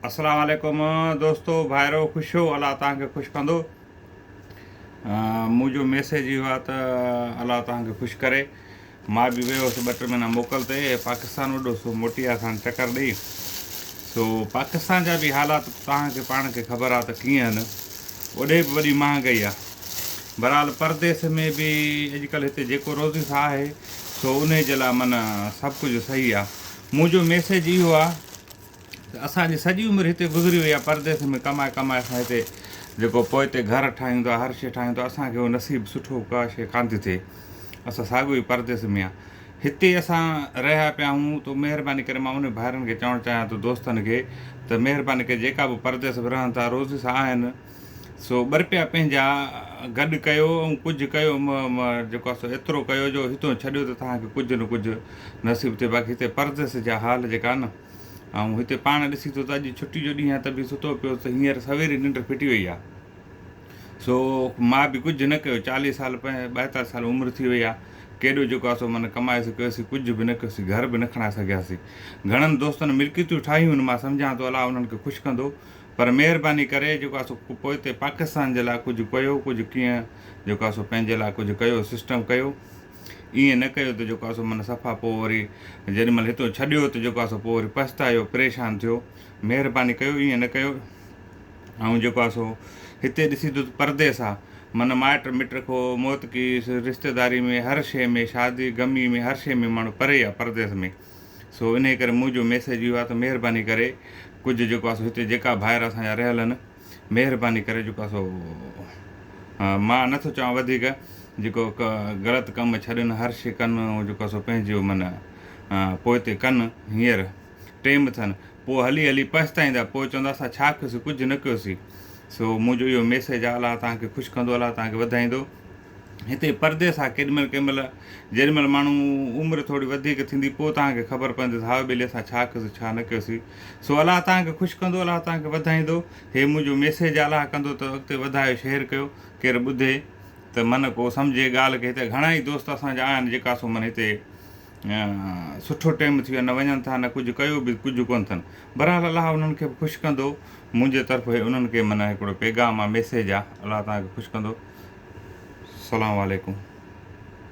अस्सलाम वालेकुम दोस्तों भाइरो ख़ुशि हो अलाह तव्हांखे ख़ुशि कंदो। मुंहिंजो मैसेज इहो आहे त अलाह तव्हांखे ख़ुशि करे। मां बि वियो हुउसि 2-3 महीना मोकल ते पाकिस्तान वॾो मोटिया खान चकर ॾेई। सो पाकिस्तान जा बि हालात तव्हांखे पाण खे ख़बर आहे त कीअं आहिनि। ओॾे बि वॾी महांगाई आहे। बहरहाल परदेस में बि अॼुकल्ह हिते जेको रोज़ी आहे सो उन जे लाइ माना सभु कुझु सही आहे। मुंहिंजो मैसेज इहो आहे असांजी सॼी उमिरि हिते गुज़री वई आहे परदेस में कमाए कमाए। असां हिते जेको पोइ हिते घर ठाहियूं था, हर शइ ठाहियूं था, असांखे उहो नसीबु सुठो का शइ कान थी थिए। असां साॻियो ई परदेस में आहे। हिते असां रहिया पिया आहियूं त महिरबानी करे मां उन भाइरनि खे चवणु चाहियां थो, दोस्तनि खे, त महिरबानी करे जेका बि परदेस में रहनि था रोज़ी सां आहिनि सो ॿ रुपया पंहिंजा गॾु कयो ऐं कुझु कयो। जेको आहे सो एतिरो कयो जो हितां छॾियो त तव्हांखे कुझु न कुझु नसीबु थिए। बाक़ी हिते परदेस जा हाल जेका आहे न, ऐं हिते पाण ॾिसी थो त अॼु छुटी जो ॾींहुं आहे त बि सुतो पियो त हींअर सवेर निंड फिटी वई आहे। सो मां बि कुझु न कयो, 40 साल 42 साल उमिरि थी वई आहे। केॾो जेको आहे सो माना कमाए सघियोसीं, कुझु बि न कयोसीं, घर बि न खणाए सघियासीं। घणनि दोस्तनि मिल्कियतूं ठाहियूं आहिनि, मां सम्झां थो अलाह उन्हनि खे ख़ुशि कंदो। पर महिरबानी करे जेको आहे सो पोइ हिते पाकिस्तान जे लाइ कुझु कयो, कुझु कीअं जेको आहे सो पंहिंजे लाइ कुझु कयो, सिस्टम कयो। ईअं न कयो त जेको आहे सो माना सफ़ा पोइ वरी जेॾीमहिल हितां छॾियो त जेको आहे सो पोइ वरी पछतायो, परेशान थियो। महिरबानी कयो, ईअं न कयो। ऐं जेको आहे सो हिते ॾिसी थो परदेस आहे, माना माइट मिट खो मौत की रिश्तेदारी में, हर शइ में, शादी गमी में, हर शइ में माण्हू परे आहे परदेस में। सो इन करे मुंहिंजो मैसेज इहो आहे त महिरबानी करे कुझु जेको आहे सो हिते जेका भाइर असांजा रहियल आहिनि, महिरबानी करे जेको आहे सो मां नथो चवां वधीक जेको ग़लति कमु छॾनि, हर शइ कनि, ऐं जेको आहे सो पंहिंजो माना पोइ हिते कनि। हींअर टेम अथनि, पोइ हली हली पछताईंदा, पोइ चवंदा असां छा कयोसीं, कुझु न कयोसीं। सो मुंहिंजो इहो मैसेज आहे, अलाह तव्हांखे ख़ुशि कंदो, अलाह तव्हांखे वधाईंदो। हिते परदेस आहे, केॾीमहिल कंहिंमहिल जेॾीमहिल माण्हू उमिरि थोरी वधीक थींदी पोइ तव्हांखे ख़बर पवंदी हा ॿिली असां छा कयोसीं, छा न कयोसीं। सो अलाह तव्हांखे ख़ुशि कंदो, अलाह तव्हांखे वधाईंदो। हे मुंहिंजो मैसेज आहे, अलाह कंदो त अॻिते वधायो, शेयर कयो, केरु ॿुधे त मन को सम्झे ॻाल्हि खे। हिते घणा ई दोस्त असांजा आहिनि जेका सो माना हिते सुठो टाइम थी वियो, न वञनि था, न कुझु कयो बि कुझु कोन्ह अथनि। बहरहाल अलाह उन्हनि खे ख़ुशि कंदो। मुंहिंजे तरफ़ उन्हनि खे माना हिकिड़ो पैगाम आहे, मैसेज आहे, अलाह तव्हांखे ख़ुशि कंदो। अस्सलामु वालेकुम।